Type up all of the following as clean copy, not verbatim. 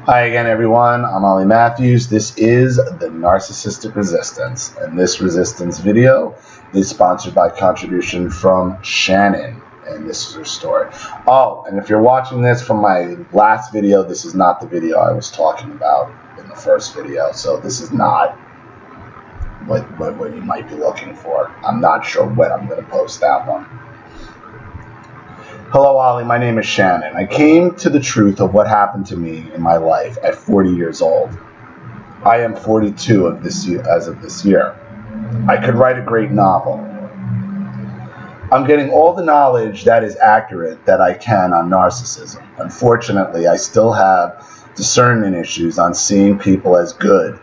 Hi again, everyone. I'm Ollie Matthews. This is the Narcissistic Resistance, and this resistance video is sponsored by contribution from Shannon, and this is her story. Oh, and if you're watching this from my last video, this is not the video I was talking about in the first video, so this is not what you might be looking for. I'm not sure when I'm going to post that one. Hello, Ollie. My name is Shannon. I came to the truth of what happened to me in my life at 40 years old. I am 42 as of this year. I could write a great novel. I'm getting all the knowledge that is accurate that I can on narcissism. Unfortunately, I still have discernment issues on seeing people as good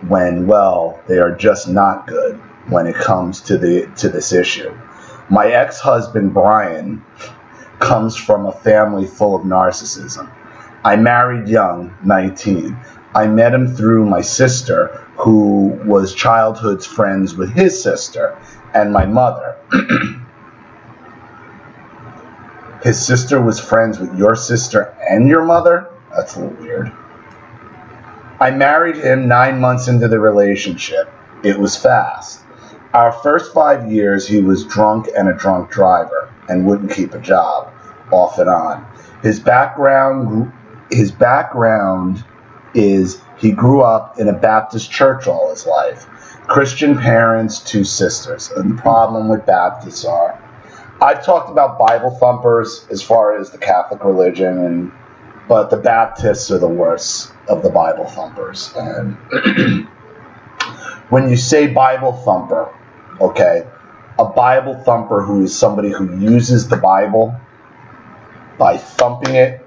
when, well, they are just not good when it comes to this issue. My ex-husband, Brian, comes from a family full of narcissism. I married young, 19. I met him through my sister, who was childhood friends with his sister and my mother. His sister was friends with your sister and your mother? That's a little weird. I married him 9 months into the relationship. It was fast. Our first 5 years, he was drunk and a drunk driver and wouldn't keep a job, off and on. His background is he grew up in a Baptist church all his life. Christian parents, 2 sisters. And the problem with Baptists are, I've talked about Bible thumpers as far as the Catholic religion, but the Baptists are the worst of the Bible thumpers. And when you say Bible thumper, okay, a Bible thumper who is somebody who uses the Bible by thumping it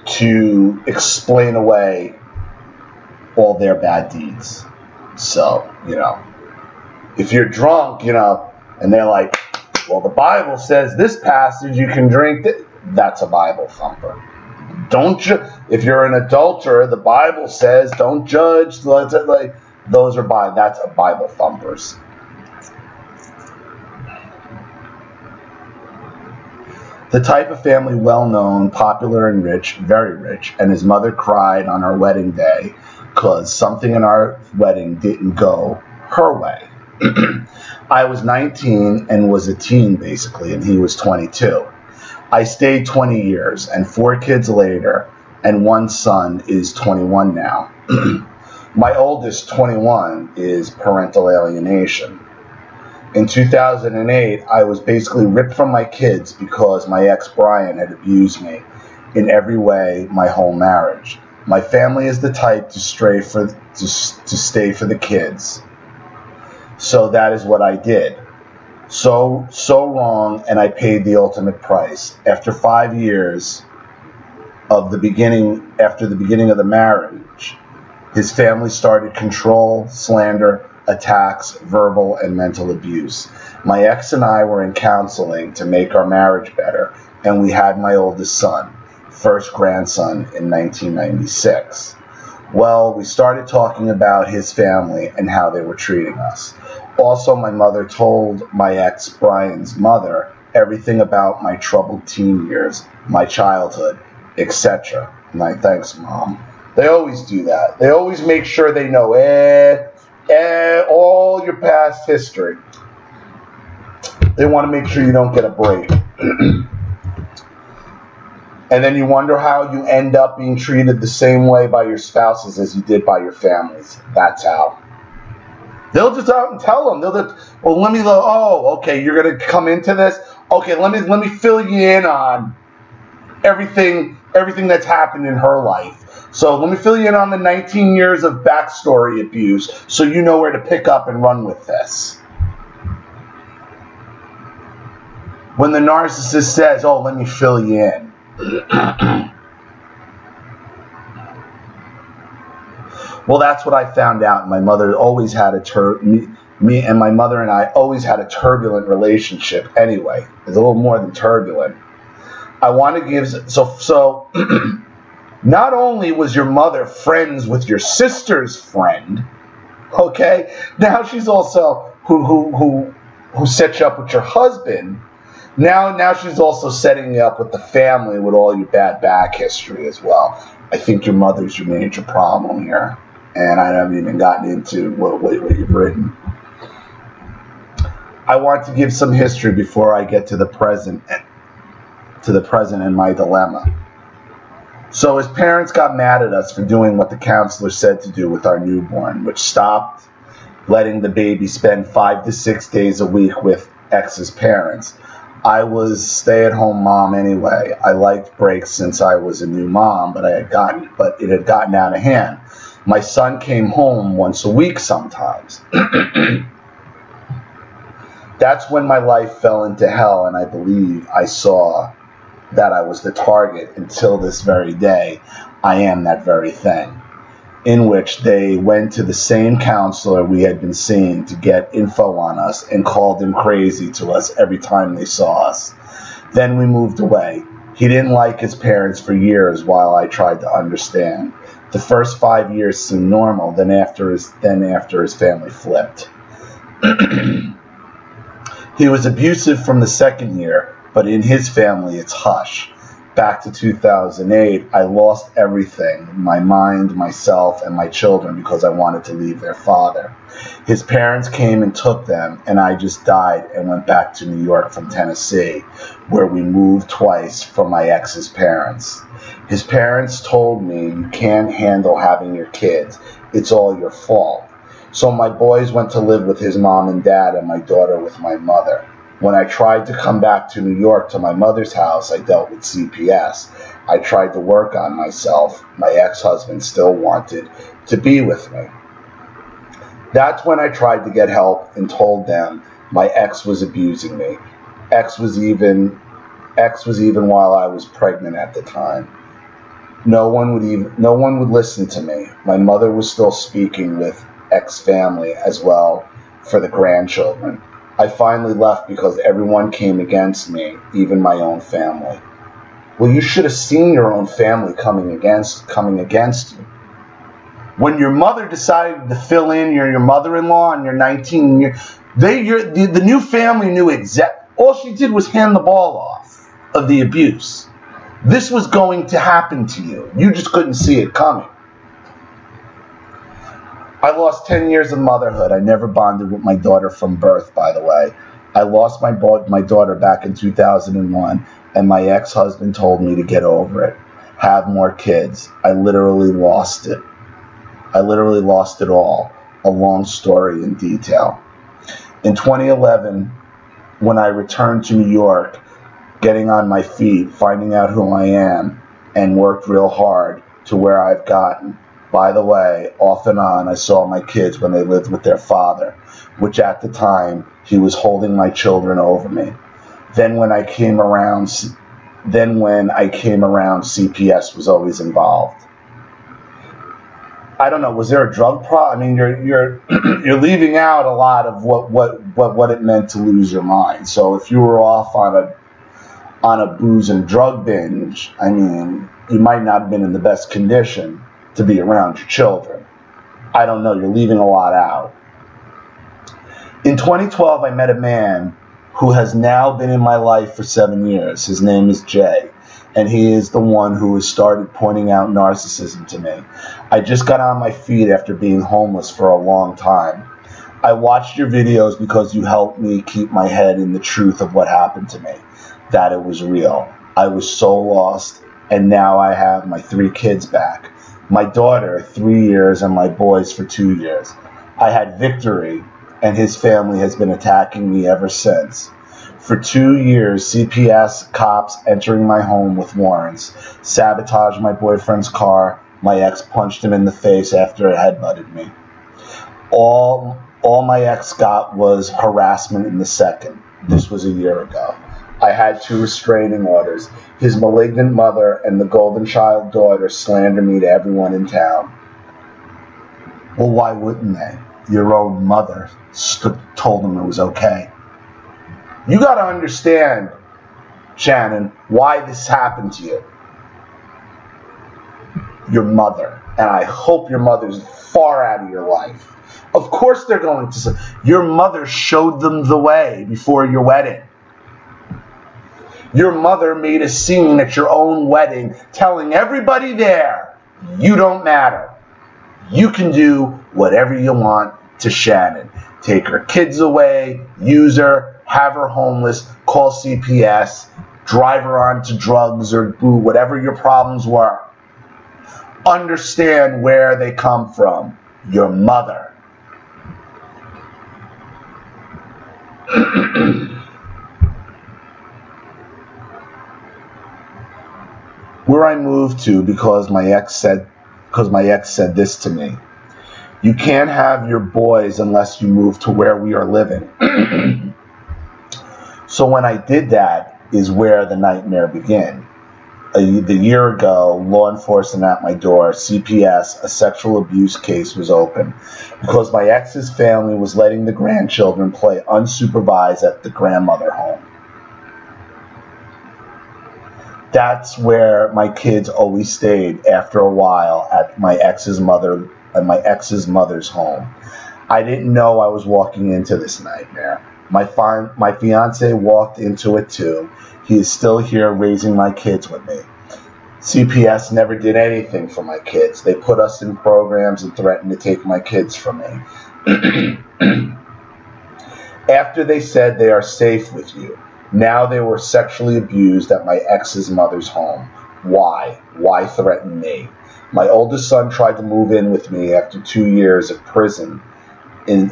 to explain away all their bad deeds. So, if you're drunk, and they're like, well, the Bible says this passage you can drink, that's a Bible thumper. If you're an adulterer, the Bible says don't judge. That's a Bible thumpers. The type of family well-known, popular and rich, very rich, and his mother cried on our wedding day because something in our wedding didn't go her way. I was 19 and was a teen, basically, and he was 22. I stayed 20 years, and 4 kids later, and 1 son is 21 now. My oldest, 21, is parental alienation. In 2008, I was basically ripped from my kids because my ex, Brian, had abused me in every way my whole marriage. My family is the type to stay for the kids. So that is what I did. So wrong, and I paid the ultimate price. After 5 years after the beginning of the marriage, his family started control, slander, attacks, verbal and mental abuse. My ex and I were in counseling to make our marriage better, and we had my oldest son, first grandson, in 1996. Well, we started talking about his family and how they were treating us. Also, my mother told my ex, Brian's mother, everything about my troubled teen years, my childhood, etc. And I thanks, Mom. They always do that. They always make sure they know all your past history. They want to make sure you don't get a break. And then you wonder how you end up being treated the same way by your spouses as you did by your families. That's how. They'll just out and tell them. They'll just, well, okay, you're going to come into this? Okay, let me fill you in on everything that's happened in her life. So let me fill you in on the 19 years of backstory abuse so you know where to pick up and run with this. When the narcissist says, oh, let me fill you in. Well, that's what I found out. My mother always had me and my mother and I always had a turbulent relationship anyway. It's a little more than turbulent. I want to give, so not only was your mother friends with your sister's friend, okay, now she's also who set you up with your husband. Now she's also setting you up with the family with all your bad back history as well. I think your mother's your major problem here. And I haven't even gotten into what you've written. I want to give some history before I get to the present and my dilemma. So his parents got mad at us for doing what the counselor said to do with our newborn, which stopped letting the baby spend 5 to 6 days a week with X's parents. I was stay-at-home mom anyway. I liked breaks since I was a new mom, but it had gotten out of hand. My son came home once a week sometimes. That's when my life fell into hell, and I believe I saw that I was the target until this very day. I am that very thing. In which they went to the same counselor we had been seeing to get info on us and called him crazy to us every time they saw us. Then we moved away. He didn't like his parents for years while I tried to understand. The first 5 years seemed normal, then after his family flipped. He was abusive from the second year, but in his family it's hush. Back to 2008, I lost everything, my mind, myself, and my children because I wanted to leave their father. His parents came and took them, and I just died and went back to New York from Tennessee, where we moved twice from my ex's parents. His parents told me, you can't handle having your kids. It's all your fault. So my boys went to live with his mom and dad and my daughter with my mother. When I tried to come back to New York to my mother's house, I dealt with CPS. I tried to work on myself. My ex-husband still wanted to be with me. That's when I tried to get help and told them my ex was abusing me. Ex was even while I was pregnant at the time. No one would listen to me. My mother was still speaking with ex-family as well for the grandchildren. I finally left because everyone came against me, even my own family. Well, you should have seen your own family coming against you. When your mother decided to fill in, you're your mother-in-law and you're 19, the new family knew all she did was hand the ball off of the abuse. This was going to happen to you. You just couldn't see it coming. I lost 10 years of motherhood. I never bonded with my daughter from birth, by the way. I lost my daughter back in 2001, and my ex-husband told me to get over it. Have more kids. I literally lost it. I literally lost it all. A long story in detail. In 2011, when I returned to New York, getting on my feet, finding out who I am, and worked real hard to where I've gotten. By the way, off and on, I saw my kids when they lived with their father, which at the time, he was holding my children over me. Then when I came around, CPS was always involved. I don't know, was there a drug problem? I mean, you're leaving out a lot of what it meant to lose your mind. So if you were off on a booze and drug binge, I mean, you might not have been in the best condition to be around your children. I don't know, you're leaving a lot out. In 2012, I met a man who has now been in my life for 7 years. His name is Jay, and he is the one who has started pointing out narcissism to me. I just got on my feet after being homeless for a long time. I watched your videos because you helped me keep my head in the truth of what happened to me, that it was real. I was so lost, and now I have my 3 kids back. My daughter, 3 years, and my boys for 2 years. I had victory, and his family has been attacking me ever since. For 2 years, CPS cops entering my home with warrants, sabotaged my boyfriend's car. My ex punched him in the face after it headbutted me. All my ex got was harassment in the second. This was a year ago. I had 2 restraining orders. His malignant mother and the golden child daughter slander me to everyone in town. Well, why wouldn't they? Your own mother told them it was okay. You got to understand, Shannon, why this happened to you. Your mother. And I hope your mother's far out of your life. Of course they're going to say, your mother showed them the way before your wedding. Your mother made a scene at your own wedding telling everybody there You don't matter. You can do whatever you want to Shannon. Take her kids away, use her, have her homeless, call CPS, drive her onto drugs or do whatever your problems were. Understand where they come from. Your mother. Where I moved to because my ex said this to me. You can't have your boys unless you move to where we are living. So when I did that is where the nightmare began. The year ago, law enforcement at my door, CPS, a sexual abuse case was open because my ex's family was letting the grandchildren play unsupervised at the grandmother home. That's where my kids always stayed after a while at my ex's mother's home. I didn't know I was walking into this nightmare. My fiance walked into it too. He is still here raising my kids with me. CPS never did anything for my kids. They put us in programs and threatened to take my kids from me. After they said they are safe with you, now they were sexually abused at my ex's mother's home. Why? Why threaten me? My oldest son tried to move in with me after 2 years of prison in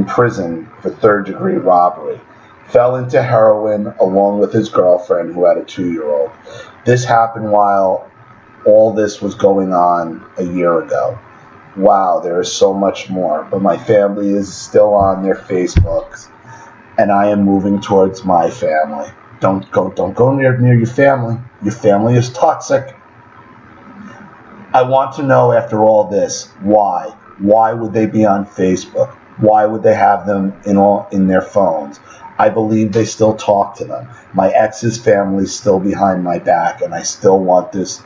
prison for third-degree robbery. Fell into heroin along with his girlfriend who had a 2-year-old. This happened while all this was going on a year ago. Wow, there is so much more. But my family is still on their Facebooks, and I am moving towards my family. Don't go near your family. Your family is toxic. I want to know after all this, why? Why would they be on Facebook? Why would they have them in their phones? I believe they still talk to them. My ex's family's still behind my back, and I still want this,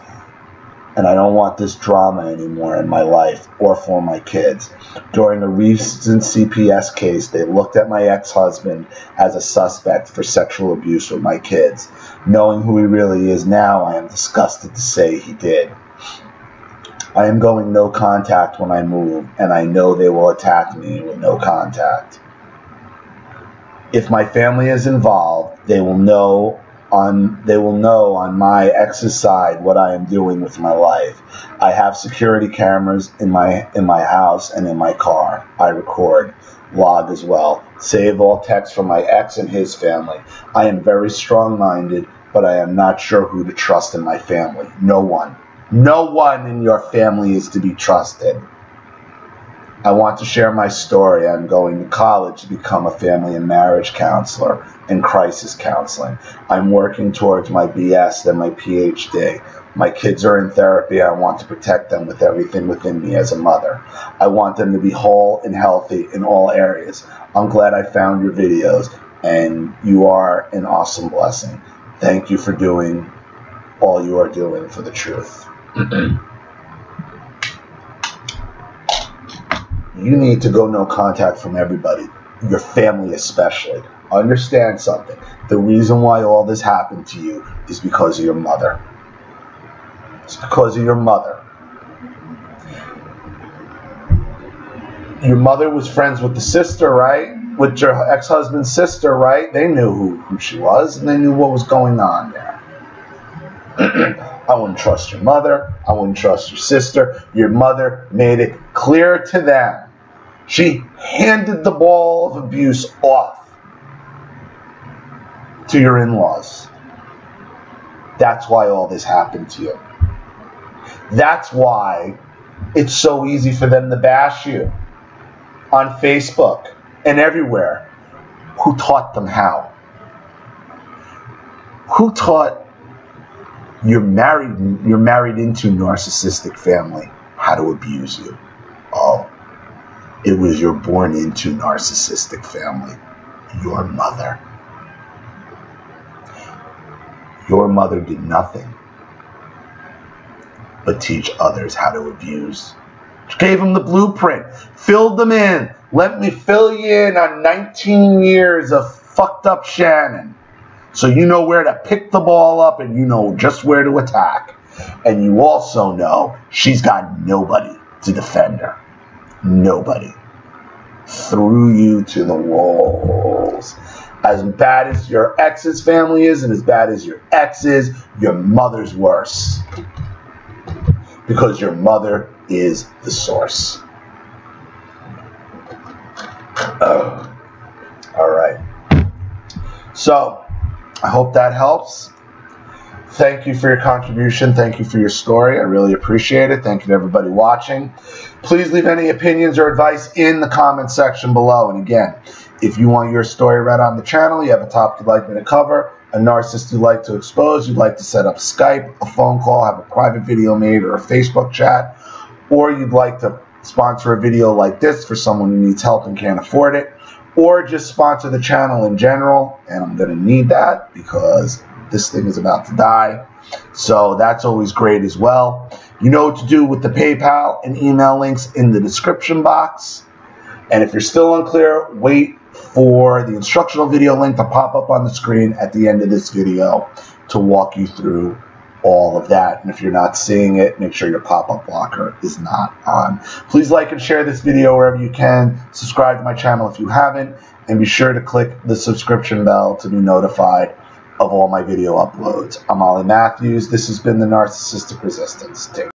and I don't want this drama anymore in my life or for my kids. During a recent CPS case, they looked at my ex-husband as a suspect for sexual abuse with my kids. Knowing who he really is now, I am disgusted to say he did. I am going no contact when I move, and I know they will attack me with no contact. If my family is involved, they will know on my ex's side what I am doing with my life. I have security cameras in my house and in my car. I record, log as well. Save all texts from my ex and his family. I am very strong-minded, but I am not sure who to trust in my family. No one. No one in your family is to be trusted. I want to share my story. I'm going to college to become a family and marriage counselor and crisis counseling. I'm working towards my BS and my PhD. My kids are in therapy. I want to protect them with everything within me as a mother. I want them to be whole and healthy in all areas. I'm glad I found your videos, and you are an awesome blessing. Thank you for doing all you are doing for the truth. You need to go no contact from everybody, your family especially. Understand something. The reason why all this happened to you is because of your mother. It's because of your mother. Your mother was friends with the sister, right? With your ex-husband's sister, right? They knew who she was, and they knew what was going on there. I wouldn't trust your mother. I wouldn't trust your sister. Your mother made it clear to them. She handed the ball of abuse off to your in-laws. That's why all this happened to you. That's why it's so easy for them to bash you on Facebook and everywhere. Who taught them how? Who taught you're married into narcissistic family how to abuse you? Oh, it was your born into narcissistic family. Your mother. Your mother did nothing but teach others how to abuse. She gave them the blueprint, filled them in. Let me fill you in on 19 years of fucked up Shannon. So you know where to pick the ball up and you know just where to attack. And you also know she's got nobody to defend her. Nobody. Threw you to the wolves. As bad as your ex's family is, and as bad as your ex is, your mother's worse. Because your mother is the source. All right. So, I hope that helps. Thank you for your contribution. Thank you for your story. I really appreciate it. Thank you to everybody watching. Please leave any opinions or advice in the comment section below. And again, if you want your story read on the channel, you have a topic you'd like me to cover, a narcissist you'd like to expose, you'd like to set up Skype, a phone call, have a private video made, or a Facebook chat, or you'd like to sponsor a video like this for someone who needs help and can't afford it, or just sponsor the channel in general, and I'm going to need that because this thing is about to die. So that's always great as well. You know what to do with the PayPal and email links in the description box. And if you're still unclear, wait for the instructional video link to pop up on the screen at the end of this video to walk you through all of that. And if you're not seeing it, make sure your pop-up blocker is not on. Please like and share this video wherever you can. Subscribe to my channel if you haven't. And be sure to click the subscription bell to be notified of all my video uploads. I'm Ollie Matthews. This has been the Narcissistic Resistance. Take care.